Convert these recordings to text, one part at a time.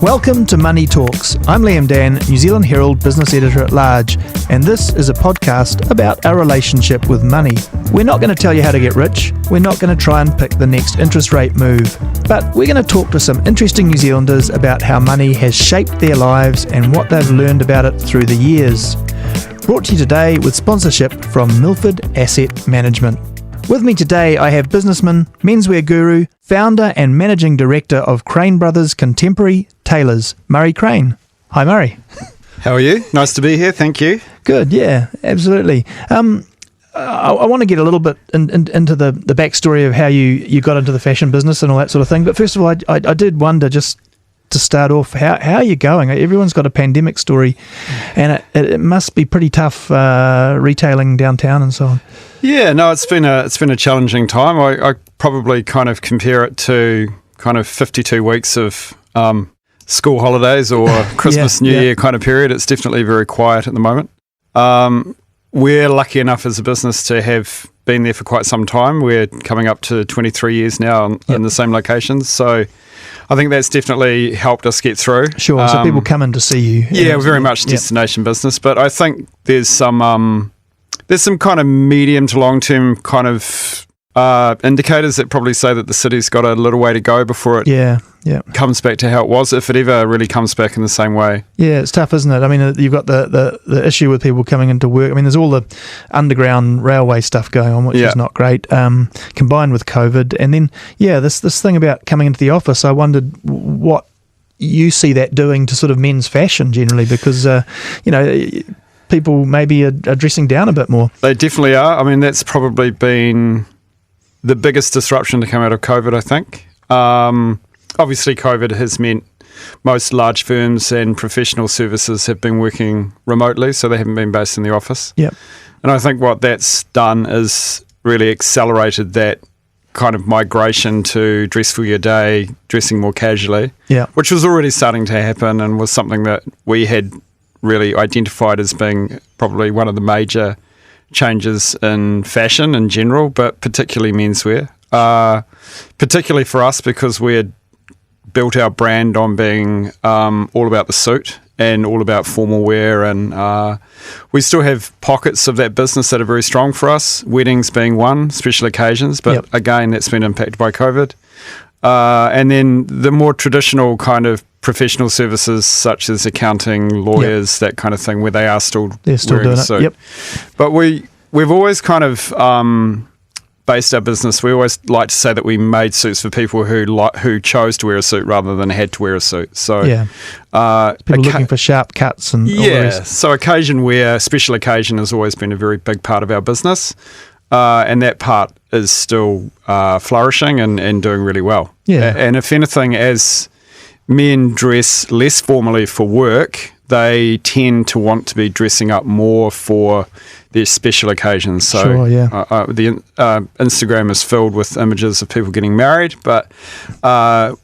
Welcome to Money Talks. I'm Liam Dann, New Zealand Herald Business Editor at Large, and this is a podcast about our relationship with money. We're not going to tell you how to get rich, we're not going to try and pick the next interest rate move, but we're going to talk to some interesting New Zealanders about how money has shaped their lives and what they've learned about it through the years. Brought to you today with sponsorship from Milford Asset Management. With me today, I have businessman, menswear guru, founder and managing director of Crane Brothers Contemporary Tailors, Murray Crane. Hi, Murray. How are you? Nice to be here. Thank you. Good, yeah, absolutely. I want to get a little bit into the backstory of how you got into the fashion business and all that sort of thing. But first of all, I did wonder, just to start off, how are you going? Everyone's got a pandemic story, and it must be pretty tough retailing downtown and so on. Yeah, no, it's been a challenging time. I probably kind of compare it to kind of 52 weeks of school holidays or Christmas, New Year kind of period. It's definitely very quiet at the moment. We're lucky enough as a business to have been there for quite some time. We're coming up to 23 years now in the same locations. So I think that's definitely helped us get through. Sure, so people come in to see you. Yeah, very much destination business. But I think there's some kind of medium to long-term kind of indicators that probably say that the city's got a little way to go before it comes back to how it was, if it ever really comes back in the same way. Yeah, it's tough, isn't it? I mean, you've got the issue with people coming into work. I mean, there's all the underground railway stuff going on, which is not great, combined with COVID. And then, this thing about coming into the office, I wondered what you see that doing to sort of men's fashion generally, because, people maybe are dressing down a bit more. They definitely are. I mean, that's probably been the biggest disruption to come out of COVID, I think. Obviously, COVID has meant most large firms and professional services have been working remotely, so they haven't been based in the office. Yep. And I think what that's done is really accelerated that kind of migration to dress for your day, dressing more casually, which was already starting to happen and was something that we had really identified as being probably one of the major changes in fashion in general, but particularly menswear. Particularly for us, because we had built our brand on being all about the suit and all about formal wear, and we still have pockets of that business that are very strong for us, weddings being one, special occasions, but again, that's been impacted by COVID. And then the more traditional kind of professional services such as accounting, lawyers, that kind of thing, where they're still doing a suit. Yep. But we've always kind of based our business. We always like to say that we made suits for people who chose to wear a suit rather than had to wear a suit. So people looking for sharp cuts and all the rest. So occasion wear, special occasion has always been a very big part of our business. And that part is still flourishing and doing really well. Yeah. And if anything, as men dress less formally for work, they tend to want to be dressing up more for their special occasions. So Instagram is filled with images of people getting married, but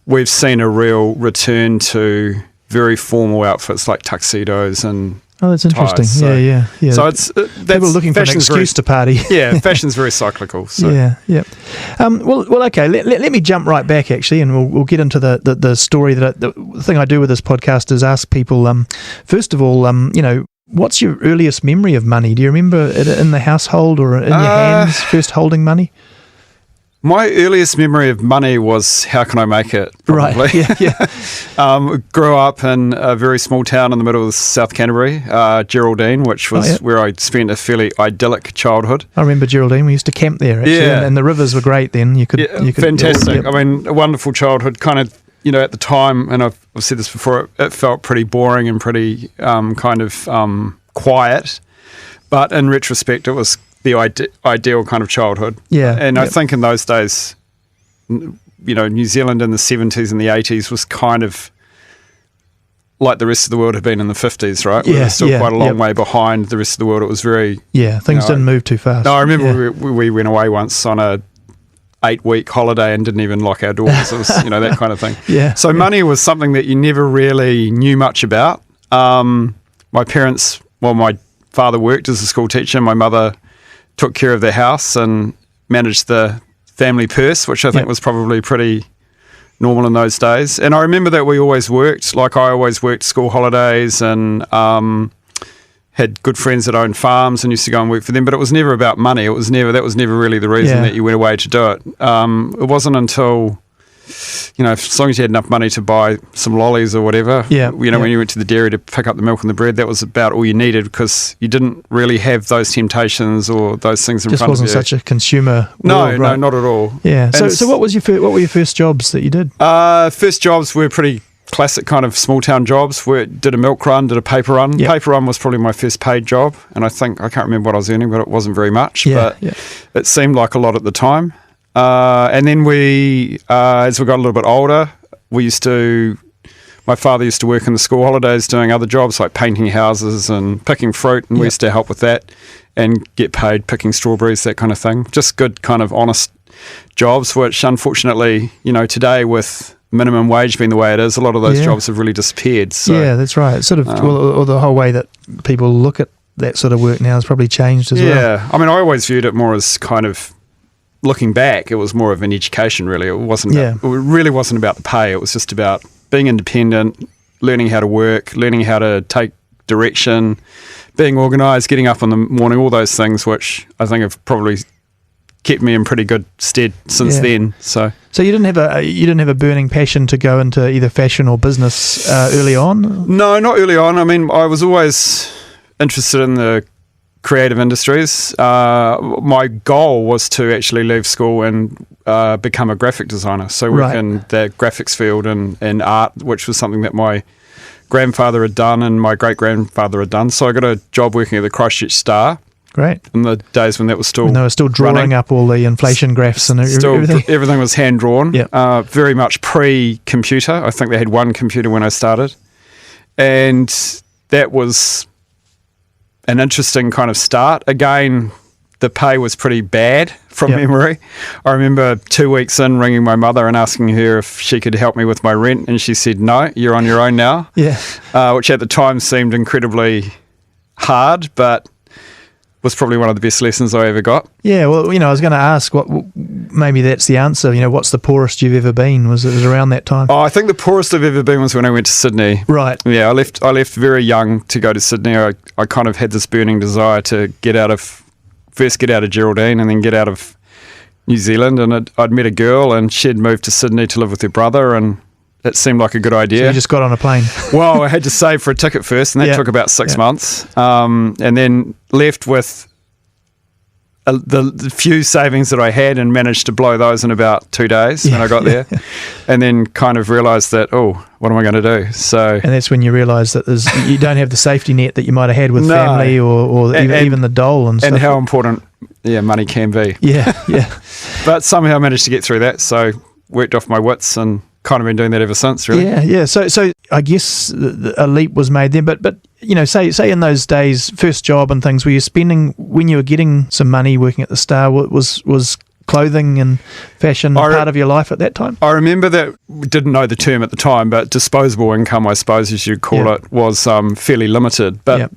we've seen a real return to very formal outfits like tuxedos and that's interesting. ties. So, So it's people looking for an excuse to party. Fashion's very cyclical. So. Well, okay. Let me jump right back actually, and we'll get into the story the thing I do with this podcast is ask people. First of all, what's your earliest memory of money? Do you remember it in the household or in your hands first holding money? My earliest memory of money was how can I make it? Probably. Right. Grew up in a very small town in the middle of South Canterbury, Geraldine, which was where I spent a fairly idyllic childhood. I remember Geraldine. We used to camp there actually, and the rivers were great then. You could fantastic. I mean, a wonderful childhood. Kind of, at the time, and I've said this before, it felt pretty boring and pretty quiet. But in retrospect, it was the ideal kind of childhood. And I think in those days, New Zealand in the 70s and the 80s was kind of like the rest of the world had been in the 50s, right? We were still quite a long way behind the rest of the world. It was very... things didn't move too fast. No, I remember we went away once on a 8-week holiday and didn't even lock our doors. It was, that kind of thing. So money was something that you never really knew much about. My parents, my father worked as a school teacher. My mother took care of the house and managed the family purse, which I think was probably pretty normal in those days. And I remember that we always worked. Like I always worked school holidays and had good friends that owned farms and used to go and work for them. But it was never about money. That was never really the reason that you went away to do it. It wasn't until, as long as you had enough money to buy some lollies or whatever, when you went to the dairy to pick up the milk and the bread, that was about all you needed because you didn't really have those temptations or those things in front of you. Just wasn't such a consumer world, right? No, not at all. Yeah. So what were your first jobs that you did? First jobs were pretty classic kind of small town jobs. Did a milk run, did a paper run. Yep. Paper run was probably my first paid job, and I can't remember what I was earning, but it wasn't very much. It seemed like a lot at the time. And then as we got a little bit older, my father used to work in the school holidays doing other jobs like painting houses and picking fruit, and we used to help with that and get paid picking strawberries, that kind of thing. Just good kind of honest jobs, which unfortunately, today with minimum wage being the way it is, a lot of those jobs have really disappeared. So, yeah, that's right. It's sort of, or the whole way that people look at that sort of work now has probably changed as well. Yeah, I mean, I always viewed it more as kind of, looking back, it was more of an education, really. It really wasn't about the pay. It was just about being independent, learning how to work, learning how to take direction, being organised, getting up in the morning, all those things, which I think have probably kept me in pretty good stead since then. So you didn't have a burning passion to go into either fashion or business early on? No, not early on. I mean, I was always interested in the creative industries. My goal was to actually leave school and become a graphic designer. So work in the graphics field and art, which was something that my grandfather had done and my great-grandfather had done. So I got a job working at the Christchurch Star. Great. In the days when that was still when they were still drawing running up all the inflation graphs and everything. Everything was hand-drawn. Yep. Very much pre-computer. I think they had one computer when I started. And that was an interesting kind of start. Again, the pay was pretty bad from memory. I remember 2 weeks in ringing my mother and asking her if she could help me with my rent, and she said, "No, you're on your own now." Which at the time seemed incredibly hard, but was probably one of the best lessons I ever got. Yeah, well, I was going to ask, maybe that's the answer. What's the poorest you've ever been? Was it around that time? Oh, I think the poorest I've ever been was when I went to Sydney. Right. Yeah, I left very young to go to Sydney. I kind of had this burning desire to first get out of Geraldine and then get out of New Zealand. And I'd met a girl and she'd moved to Sydney to live with her brother, and it seemed like a good idea. So you just got on a plane? Well, I had to save for a ticket first, and that took about 6 months. And then left with the few savings that I had and managed to blow those in about 2 days when I got there. And then kind of realised that, what am I going to do? So, and that's when you realise that you don't have the safety net that you might have had with family or even the dole and stuff. And how important money can be. But somehow I managed to get through that, so worked off my wits and kind of been doing that ever since, really. So I guess a leap was made then, but say in those days, first job and things, were you spending, when you were getting some money working at the Star, was clothing and fashion part of your life at that time? I remember that, didn't know the term at the time, but disposable income, I suppose as you'd call it, was fairly limited. But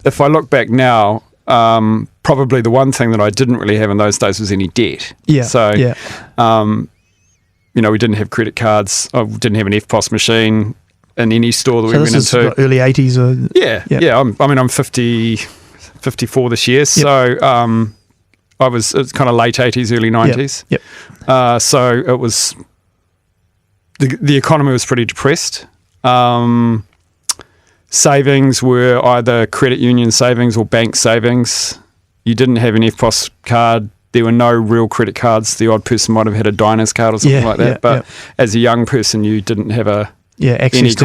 if I look back now, probably the one thing that I didn't really have in those days was any debt. We didn't have credit cards. I didn't have an FPOS machine in any store that we went into. Early 80s? I'm 54 this year, so it's kind of late 80s, early 90s. So it was, the economy was pretty depressed. Savings were either credit union savings or bank savings. You didn't have an FPOS card. There were no real credit cards. The odd person might have had a diner's card or something like that. But as a young person, you didn't have access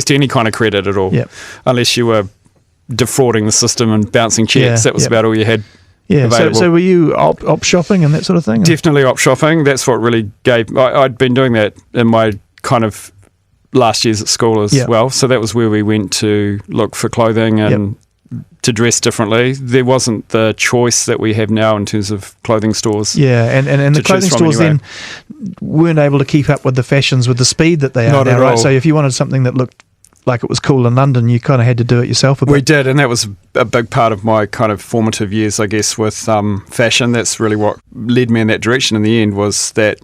to any kind of credit at all, unless you were defrauding the system and bouncing checks. That was about all you had available. So were you op shopping and that sort of thing? Definitely op shopping. That's what really gave... I'd been doing that in my kind of last years at school as well. So that was where we went to look for clothing and... to dress differently. There wasn't the choice that we have now in terms of clothing stores. And the clothing stores then weren't able to keep up with the fashions with the speed that they are now, right? So if you wanted something that looked like it was cool in London, you kind of had to do it yourself a bit. We did, and that was a big part of my kind of formative years, I guess, with fashion. That's really what led me in that direction in the end, was that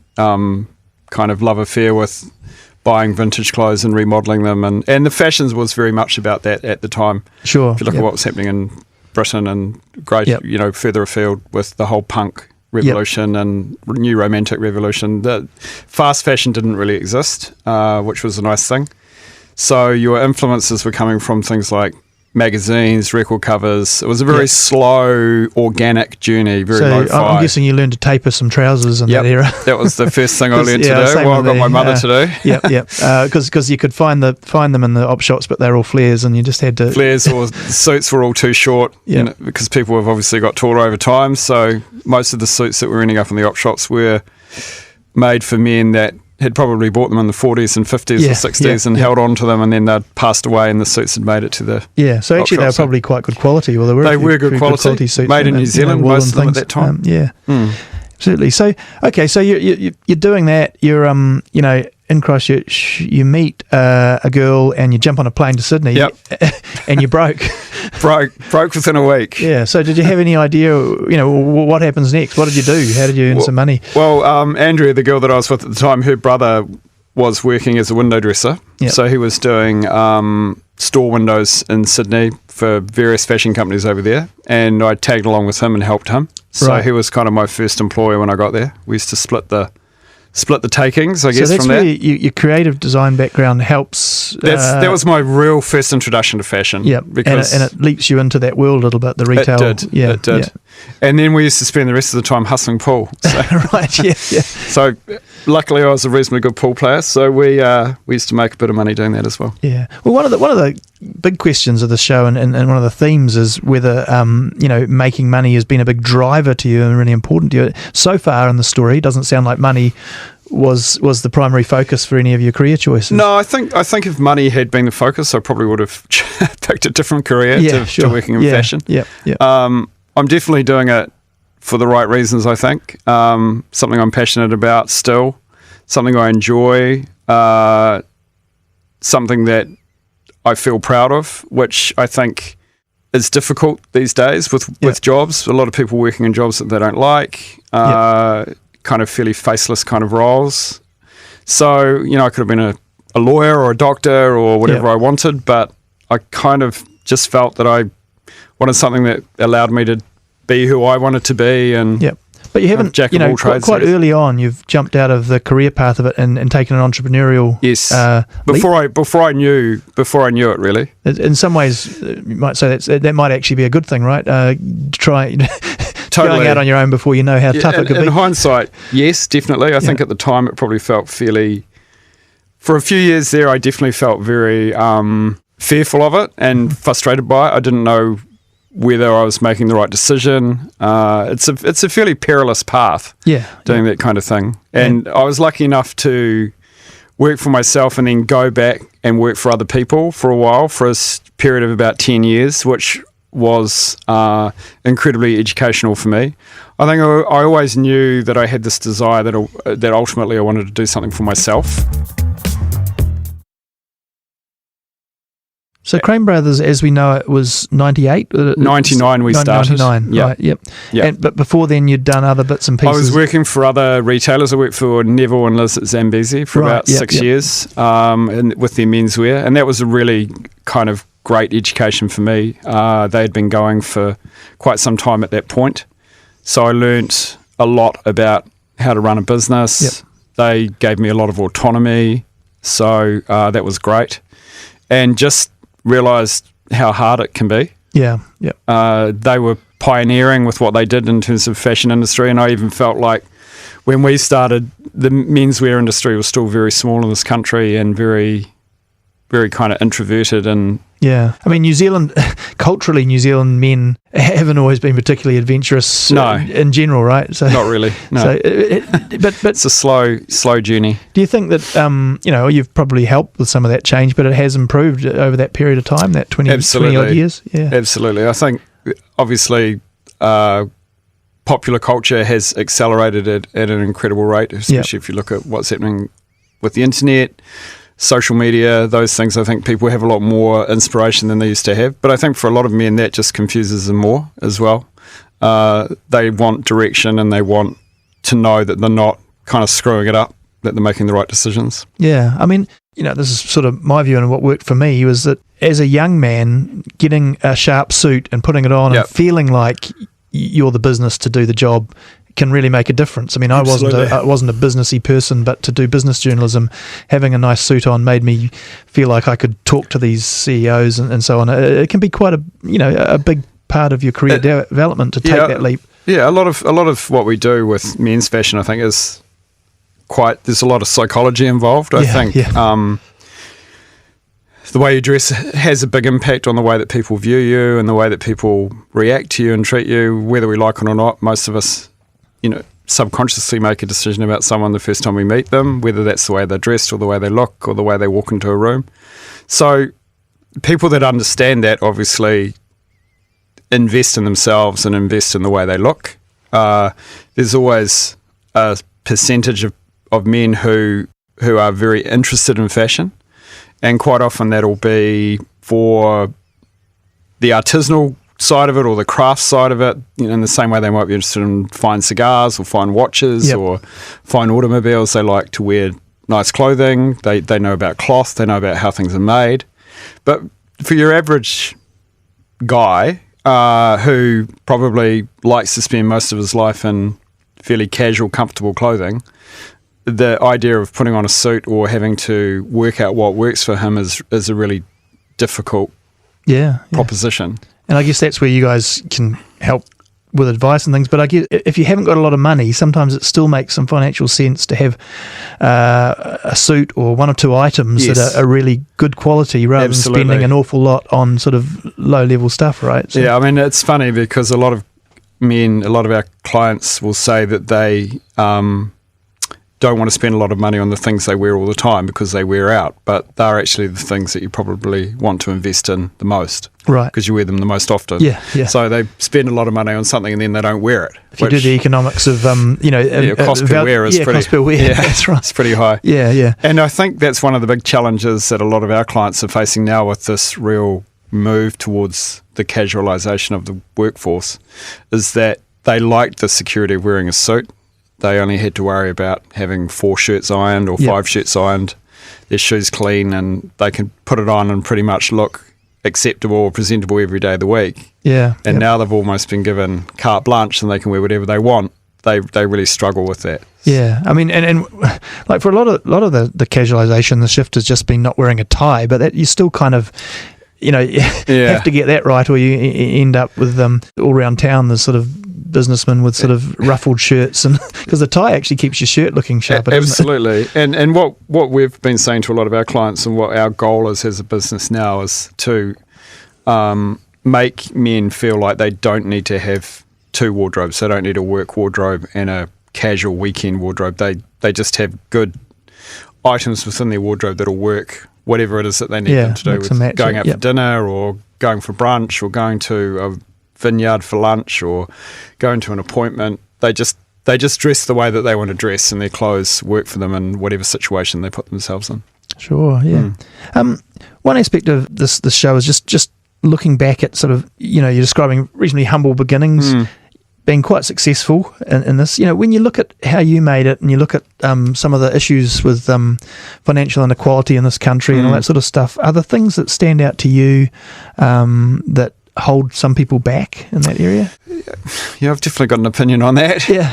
kind of love affair with buying vintage clothes and remodeling them, and the fashions was very much about that at the time. Sure. If you look at what was happening in Britain and further afield with the whole punk revolution and new romantic revolution, the fast fashion didn't really exist, which was a nice thing. So your influences were coming from things like magazines, record covers. It was a very slow, organic journey, very lo-fi. I'm guessing you learned to taper some trousers in that era. That was the first thing I learned to do. Well, I got my mother to do. Because you could find them in the op shops, but they're all flares, and you just had to... Flares, or suits were all too short, because people have obviously got taller over time, so most of the suits that were ending up in the op shops were made for men that had probably bought them in the 40s and 50s or 60s and held on to them, and then they'd passed away and the suits had made it to the so actually they were probably quite good quality. Well, they were good quality suits made in New Zealand, most of them at that time. Absolutely. So so you're doing that. You're in Christchurch, you meet a girl and you jump on a plane to Sydney, and you broke within a week. So did you have any idea, what happens next? What did you do? How did you earn some money? Well, Andrea, the girl that I was with at the time, her brother was working as a window dresser. So he was doing store windows in Sydney for various fashion companies over there, and I tagged along with him and helped him. So he was kind of my first employer when I got there. We used to split the takings, I guess, so that's from there. Where your creative design background helps. That was my real first introduction to fashion. Because and it leaps you into that world a little bit, the retail. It did. And then we used to spend the rest of the time hustling pool. So. So luckily I was a reasonably good pool player, so we used to make a bit of money doing that as well. Yeah. Well, one of the big questions of the show and one of the themes is whether making money has been a big driver to you and really important to you. So far in the story, it doesn't sound like money was the primary focus for any of your career choices. No, I think if money had been the focus, I probably would have picked a different career to working in fashion. I'm definitely doing it for the right reasons, I think. Something I'm passionate about still, something I enjoy, something that I feel proud of, which I think is difficult these days with jobs. A lot of people working in jobs that they don't like, kind of fairly faceless kind of roles. So, I could have been a lawyer or a doctor or whatever I wanted, but I kind of just felt that I wanted something that allowed me to be who I wanted to be. And but you haven't, quite early on, you've jumped out of the career path of it and taken an entrepreneurial before I knew it, really. In some ways, you might say that might actually be a good thing, right? Try going out on your own before you know how tough it could be. In hindsight, yes, definitely. I think at the time it probably felt fairly... For a few years there, I definitely felt very fearful of it and frustrated by it. I didn't know whether I was making the right decision. It's a fairly perilous path, doing that kind of thing. And I was lucky enough to work for myself and then go back and work for other people for a while, for a period of about 10 years, which was incredibly educational for me. I think I always knew that I had this desire that ultimately I wanted to do something for myself. So Crane Brothers, as we know it, was 98? 99 we started. 99, right, yep. But before then you'd done other bits and pieces. I was working for other retailers. I worked for Neville and Liz at Zambezi for about 6 years with their menswear, and that was a really kind of great education for me. They had been going for quite some time at that point, so I learnt a lot about how to run a business. They gave me a lot of autonomy, so that was great. And just realised how hard it can be. They were pioneering with what they did in terms of fashion industry, and I even felt like when we started, the menswear industry was still very small in this country and very, very kind of introverted. And I mean, New Zealand, culturally, New Zealand men haven't always been particularly adventurous in general, right? So, not really, no. So but it's a slow journey. Do you think that, you've probably helped with some of that change, but it has improved over that period of time, that 20 odd years? Yeah. Absolutely. I think, obviously, popular culture has accelerated it at an incredible rate, especially if you look at what's happening with the internet, social media, those things. I think people have a lot more inspiration than they used to have. But I think for a lot of men, that just confuses them more as well. They want direction and they want to know that they're not kind of screwing it up they're making the right decisions. Yeah, I mean, this is sort of my view, and what worked for me was that as a young man, getting a sharp suit and putting it on and feeling like you're the business to do the job can really make a difference. I mean, I wasn't a businessy person, but to do business journalism, having a nice suit on made me feel like I could talk to these CEOs and so on. It can be quite a big part of your career development to take that leap. Yeah, a lot of what we do with men's fashion, I think, is there's a lot of psychology involved. I think the way you dress has a big impact on the way that people view you and the way that people react to you and treat you, whether we like it or not. Most of us, subconsciously make a decision about someone the first time we meet them, whether that's the way they're dressed or the way they look or the way they walk into a room. So people that understand that obviously invest in themselves and invest in the way they look. There's always a percentage of men who are very interested in fashion, and quite often that'll be for the artisanal side of it or the craft side of it, in the same way they might be interested in fine cigars or fine watches or fine automobiles. They like to wear nice clothing. They know about cloth. They know about how things are made. But for your average guy who probably likes to spend most of his life in fairly casual, comfortable clothing, the idea of putting on a suit or having to work out what works for him is a really difficult proposition. And I guess that's where you guys can help with advice and things. But I guess if you haven't got a lot of money, sometimes it still makes some financial sense to have a suit or one or two items that are really good quality rather than spending an awful lot on sort of low-level stuff, right? So, I mean, it's funny because a lot of our clients will say that they don't want to spend a lot of money on the things they wear all the time because they wear out, but they're actually the things that you probably want to invest in the most, right? Because you wear them the most often. Yeah. So they spend a lot of money on something and then they don't wear it. If you do the economics of, cost per wear is pretty. Cost per wear, yeah, that's right. It's pretty high. Yeah. And I think that's one of the big challenges that a lot of our clients are facing now with this real move towards the casualisation of the workforce, is that they like the security of wearing a suit. They only had to worry about having 4 shirts ironed or 5 shirts ironed, their shoes clean, and they can put it on and pretty much look acceptable or presentable every day of the week. Yeah. And now they've almost been given carte blanche and they can wear whatever they want. They really struggle with that. Yeah, I mean, and like for a lot of the casualisation, the shift has just been not wearing a tie, but that you still kind of, have to get that right, or you end up with all around town there's sort of businessmen with sort of ruffled shirts, and because the tie actually keeps your shirt looking sharper. Absolutely. And what we've been saying to a lot of our clients and what our goal is as a business now is to make men feel like they don't need to have 2 wardrobes. They don't need a work wardrobe and a casual weekend wardrobe. They just have good items within their wardrobe that'll work whatever it is that they need them to do, with going out for dinner or going for brunch or going to a vineyard for lunch or going to an appointment. They just dress the way that they want to dress, and their clothes work for them in whatever situation they put themselves in. Sure, yeah. One aspect of this show is just looking back at sort of, you're describing reasonably humble beginnings, being quite successful in this. When you look at how you made it and you look at some of the issues with financial inequality in this country and all that sort of stuff, are there things that stand out to you that hold some people back in that area? Yeah, I've definitely got an opinion on that. Yeah.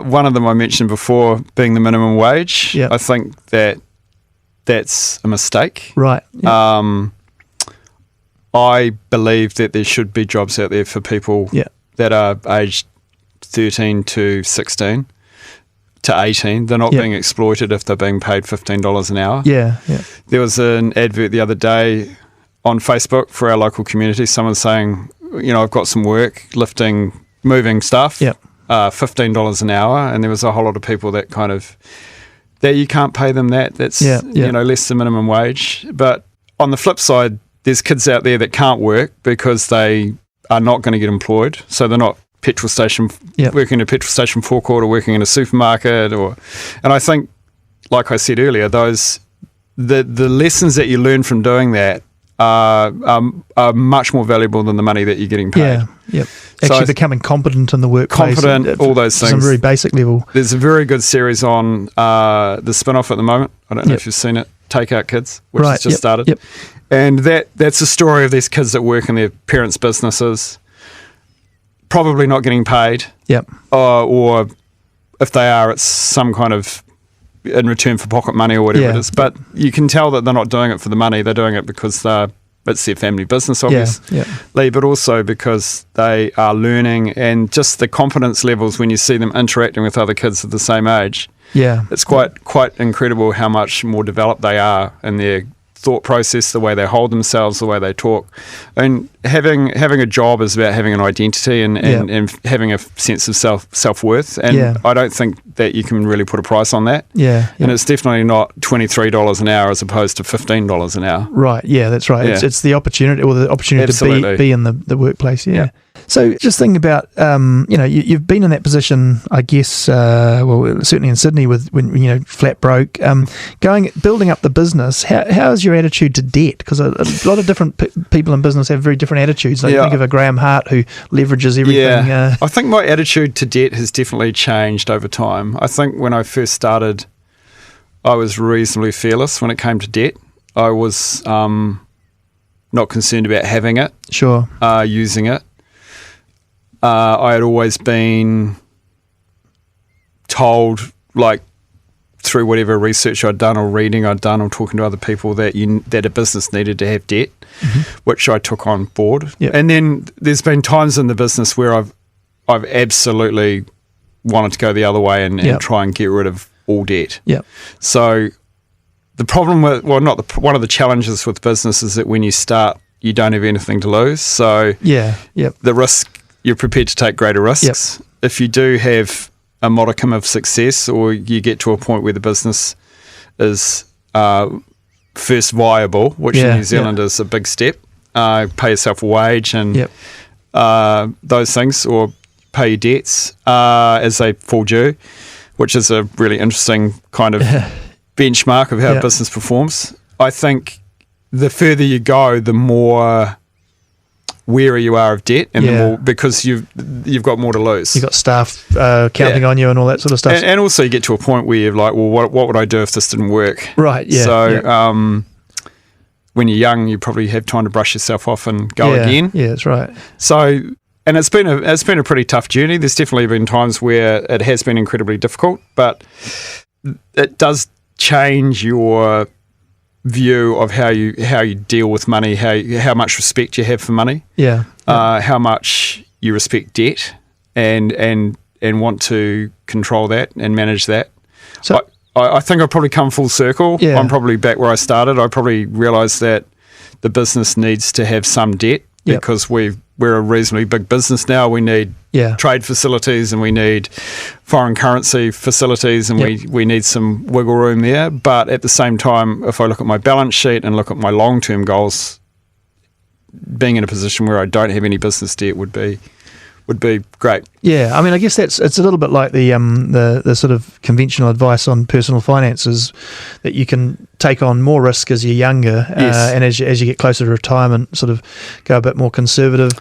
One of them I mentioned before being the minimum wage. Yep. I think that's a mistake. Right. Yep. I believe that there should be jobs out there for people that are aged 13 to 16 to 18. They're not being exploited if they're being paid $15 an hour. Yeah. There was an advert the other day on Facebook for our local community. Someone saying, I've got some work moving stuff, $15 an hour, and there was a whole lot of people that kind of, that you can't pay them that. That's less than minimum wage. But on the flip side, there's kids out there that can't work because they are not going to get employed. So they're not working in a petrol station forecourt or working in a supermarket. And I think, like I said earlier, the lessons that you learn from doing that are much more valuable than the money that you're getting paid. Yeah. Yep. Actually becoming competent in the workplace. Competent, all those things. Some very basic level. There's a very good series on the spin-off at the moment. I don't know if you've seen it, Takeout Kids, which has just started. Yep. And that's a story of these kids that work in their parents' businesses, probably not getting paid. Yep. Or if they are, it's some kind of in return for pocket money or whatever it is. But you can tell that they're not doing it for the money. They're doing it because it's their family business, obviously, but also because they are learning, and just the confidence levels when you see them interacting with other kids of the same age. Yeah, it's quite incredible how much more developed they are in their thought process, the way they hold themselves, the way they talk. And having a job is about having an identity and having a sense of self-worth. And I don't think that you can really put a price on that. And it's definitely not $23 an hour as opposed to $15 an hour. Right, that's right. It's the opportunity, or the opportunity to be in the workplace. So just thinking about, you've been in that position, I guess, certainly in Sydney when flat broke, building up the business. How is your attitude to debt? Because a lot of different people in business have very different attitudes. Like think of a Graham Hart who leverages everything. I think my attitude to debt has definitely changed over time. I think when I first started, I was reasonably fearless when it came to debt. I was not concerned about having it, using it. I had always been told, like through whatever research I'd done or reading I'd done or talking to other people, that a business needed to have debt, which I took on board. And then there's been times in the business where I've absolutely wanted to go the other way and try and get rid of all debt. So the problem with, one of the challenges with business is that when you start, you don't have anything to lose. So the risk, you're prepared to take greater risks. If you do have a modicum of success, or you get to a point where the business is first viable, which in New Zealand is a big step, pay yourself a wage and those things, or pay your debts as they fall due, which is a really interesting kind of benchmark of how a business performs. I think the further you go, the more wary you are of debt, and the more, because you've got more to lose. You've got staff counting on you and all that sort of stuff. And also you get to a point where you're like, well, what would I do if this didn't work? Right, So when you're young, you probably have time to brush yourself off and go again. Yeah, that's right. So, and it's been a pretty tough journey. There's definitely been times where it has been incredibly difficult, but it does change your view of how you deal with money, how much respect you have for money, how much you respect debt, and want to control that and manage that. So I think I've probably come full circle. I'm probably back where I started. I probably realised that the business needs to have some debt because we're a reasonably big business now. We need trade facilities, and we need foreign currency facilities, and we need some wiggle room there. But at the same time, if I look at my balance sheet and look at my long-term goals, being in a position where I don't have any business debt would be great. Yeah, I mean, I guess it's a little bit like the sort of conventional advice on personal finances, that you can take on more risk as you're younger, and as you get closer to retirement, sort of go a bit more conservative.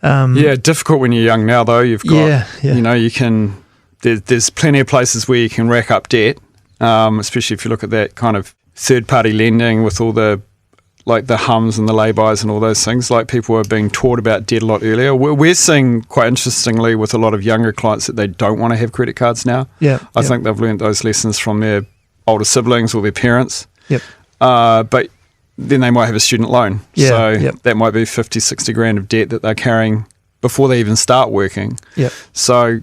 Difficult when you're young now, though. You've got, you can. There's plenty of places where you can rack up debt, especially if you look at that kind of third-party lending with all the hums and the lay-bys and all those things. Like, people are being taught about debt a lot earlier. We're seeing, quite interestingly, with a lot of younger clients, that they don't want to have credit cards now. I think they've learned those lessons from their older siblings or their parents. But then they might have a student loan. That might be 50, 60 grand of debt that they're carrying before they even start working. So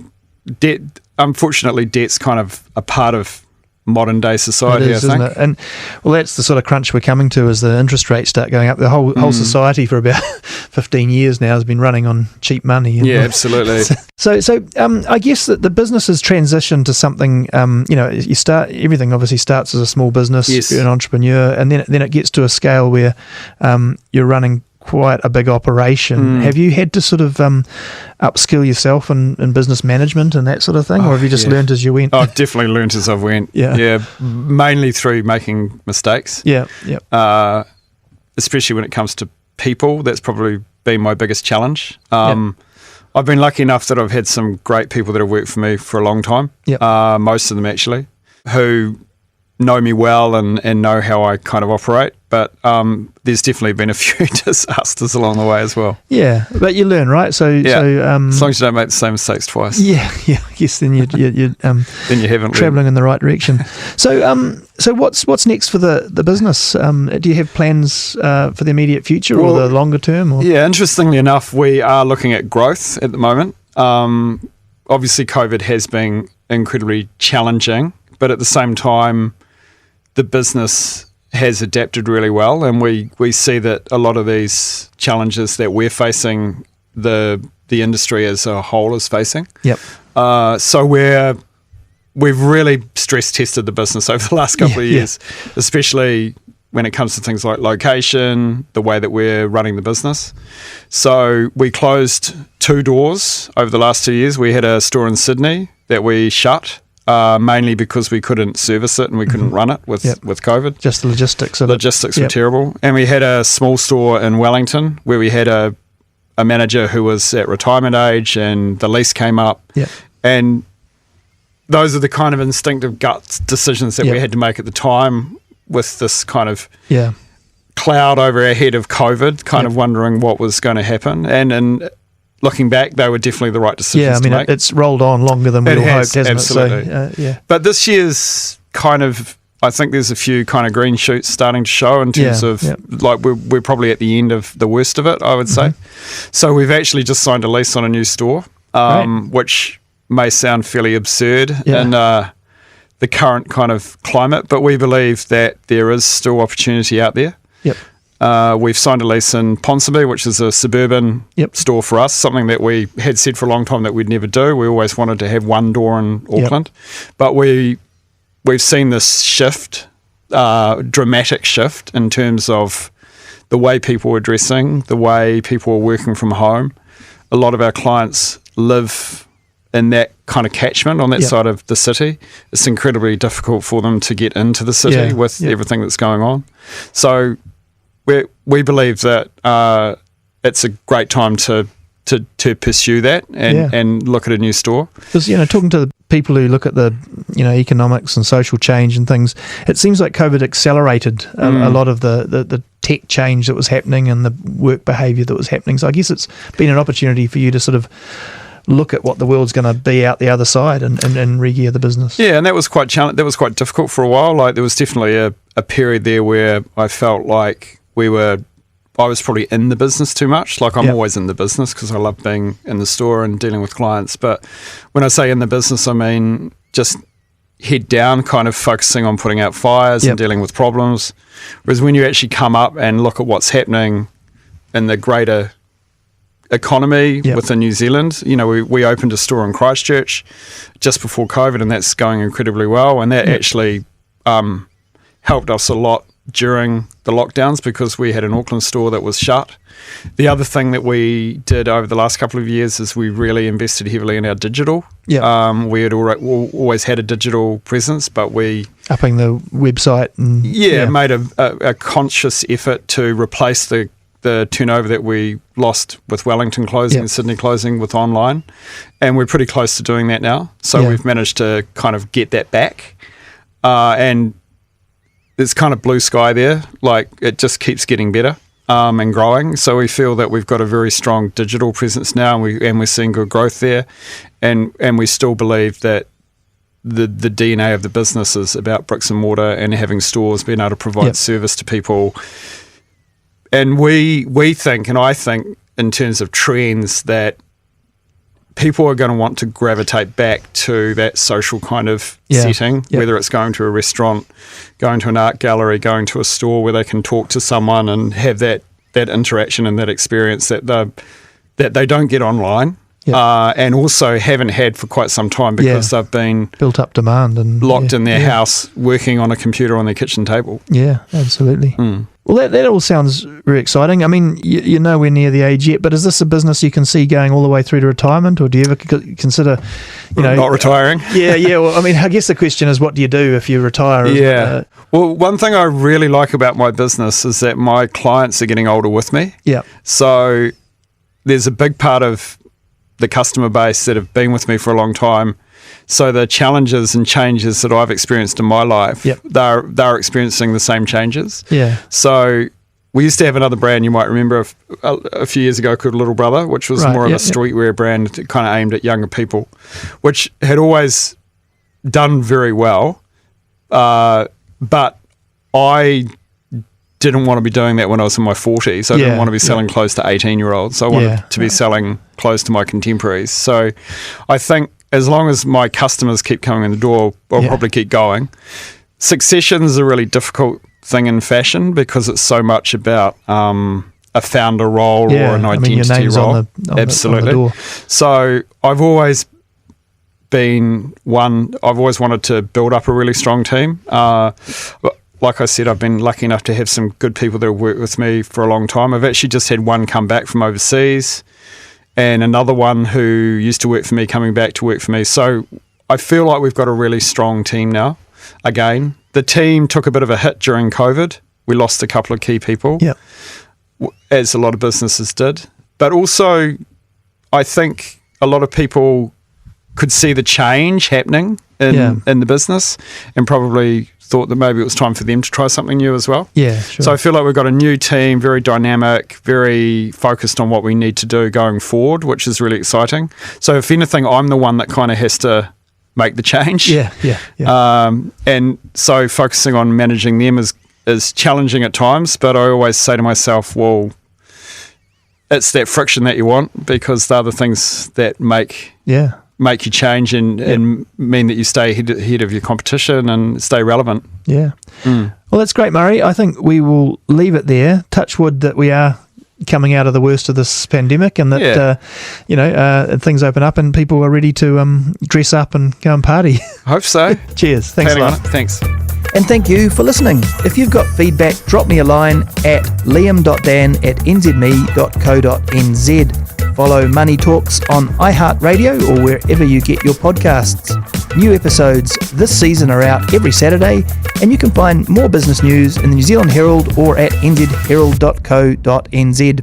debt, unfortunately, debt's kind of a part of modern day society, I think. Isn't it? And that's the sort of crunch we're coming to as the interest rates start going up. The whole society for about 15 years now has been running on cheap money. Absolutely. So I guess that the business has transitioned to something. Everything obviously starts as a small business. You're an entrepreneur, and then it gets to a scale where you're running quite a big operation. Have you had to sort of upskill yourself in business management and that sort of thing, or have you just learned as you went? I've definitely learned as I've went. Mainly through making mistakes. Especially when it comes to people. That's probably been my biggest challenge. I've been lucky enough that I've had some great people that have worked for me for a long time. Yep. Most of them actually, who know me well and know how I kind of operate. But there's definitely been a few disasters along the way as well. Yeah, but you learn, right? So as long as you don't make the same mistakes twice. Yeah. I guess then you then you haven't traveling in the right direction. So what's next for the business? Do you have plans for the immediate future or the longer term? Or? Yeah, interestingly enough, we are looking at growth at the moment. Obviously, COVID has been incredibly challenging, but at the same time, the business has adapted really well, and we see that a lot of these challenges that we're facing, the industry as a whole is facing. Yep. So we've really stress tested the business over the last couple of years, especially when it comes to things like location, the way that we're running the business. So we closed 2 doors over the last 2 years. We had a store in Sydney that we shut. Mainly because we couldn't service it and we couldn't run it with COVID. Just the logistics of it. Logistics were terrible. And we had a small store in Wellington where we had a manager who was at retirement age and the lease came up. Yep. And those are the kind of instinctive gut decisions that we had to make at the time with this kind of cloud over our head of COVID, kind of wondering what was going to happen. And looking back, they were definitely the right decisions to make. It's rolled on longer than we all hoped, hasn't absolutely. it? So, But this year's kind of, I think there's a few kind of green shoots starting to show in terms of, like, we're probably at the end of the worst of it, I would say. So we've actually just signed a lease on a new store, which may sound fairly absurd in the current kind of climate, but we believe that there is still opportunity out there. Yep. We've signed a lease in Ponsonby, which is a suburban store for us, something that we had said for a long time that we'd never do. We always wanted to have one door in Auckland. But we've seen this shift, dramatic shift in terms of the way people are dressing, the way people are working from home. A lot of our clients live in that kind of catchment on that side of the city. It's incredibly difficult for them to get into the city with everything that's going on. So we believe that it's a great time to pursue that and look at a new store. Because, talking to the people who look at the, economics and social change and things, it seems like COVID accelerated a lot of the tech change that was happening and the work behaviour that was happening. So I guess it's been an opportunity for you to sort of look at what the world's going to be out the other side and re-gear the business. Yeah, and that was quite quite difficult for a while. Like, there was definitely a period there where I felt like I was probably in the business too much. Like, I'm always in the business because I love being in the store and dealing with clients. But when I say in the business, I mean just head down, kind of focusing on putting out fires and dealing with problems. Whereas when you actually come up and look at what's happening in the greater economy within New Zealand, we opened a store in Christchurch just before COVID, and that's going incredibly well. And that actually helped us a lot during the lockdowns because we had an Auckland store that was shut. The other thing that we did over the last couple of years is we really invested heavily in our digital. We had always had a digital presence, but we upping the website and made a conscious effort to replace the turnover that we lost with Wellington closing and Sydney closing with online, and we're pretty close to doing that now. So we've managed to kind of get that back, and there's kind of blue sky there. Like, it just keeps getting better and growing. So we feel that we've got a very strong digital presence now, and we're seeing good growth there, and we still believe that the DNA of the business is about bricks and mortar and having stores, being able to provide service to people. And we think, and I think in terms of trends, that people are going to want to gravitate back to that social kind of setting, whether it's going to a restaurant, going to an art gallery, going to a store where they can talk to someone and have that interaction and that experience that they don't get online. And also haven't had for quite some time because they've been built up demand and locked in their house working on a computer on their kitchen table. Yeah, absolutely. Well, that all sounds very exciting. I mean, you're nowhere near the age yet, but is this a business you can see going all the way through to retirement, or do you ever consider, not retiring? Well, I mean, I guess the question is, what do you do if you retire? Well, one thing I really like about my business is that my clients are getting older with me. So there's a big part of the customer base that have been with me for a long time. So the challenges and changes that I've experienced in my life, they're experiencing the same changes. Yeah. So we used to have another brand you might remember a few years ago called Little Brother, which was more of a streetwear brand kind of aimed at younger people, which had always done very well. But I didn't want to be doing that when I was in my 40s. I didn't want to be selling clothes to 18-year-olds. I wanted to be selling clothes to my contemporaries. So I think as long as my customers keep coming in the door, I'll probably keep going. Succession is a really difficult thing in fashion because it's so much about a founder role or an identity role. Absolutely. So I've always wanted to build up a really strong team. Like I said, I've been lucky enough to have some good people that have worked with me for a long time. I've actually just had one come back from overseas and another one who used to work for me coming back to work for me. So I feel like we've got a really strong team now. Again, the team took a bit of a hit during COVID. We lost a couple of key people, as a lot of businesses did. But also, I think a lot of people could see the change happening in the business and probably thought that maybe it was time for them to try something new as well. Yeah, sure. So I feel like we've got a new team, very dynamic, very focused on what we need to do going forward, which is really exciting. So if anything, I'm the one that kind of has to make the change. Yeah. And so focusing on managing them is challenging at times, but I always say to myself, well, it's that friction that you want because they're the things that make you change and mean that you stay ahead of your competition and stay relevant. Yeah. Well, that's great, Murray. I think we will leave it there. Touch wood that we are coming out of the worst of this pandemic and that, things open up and people are ready to dress up and go and party. Hope so. Cheers. Thanks a lot. Thanks. And thank you for listening. If you've got feedback, drop me a line at liam.dan@nzme.co.nz. Follow Money Talks on iHeartRadio or wherever you get your podcasts. New episodes this season are out every Saturday, and you can find more business news in the New Zealand Herald or at nzherald.co.nz.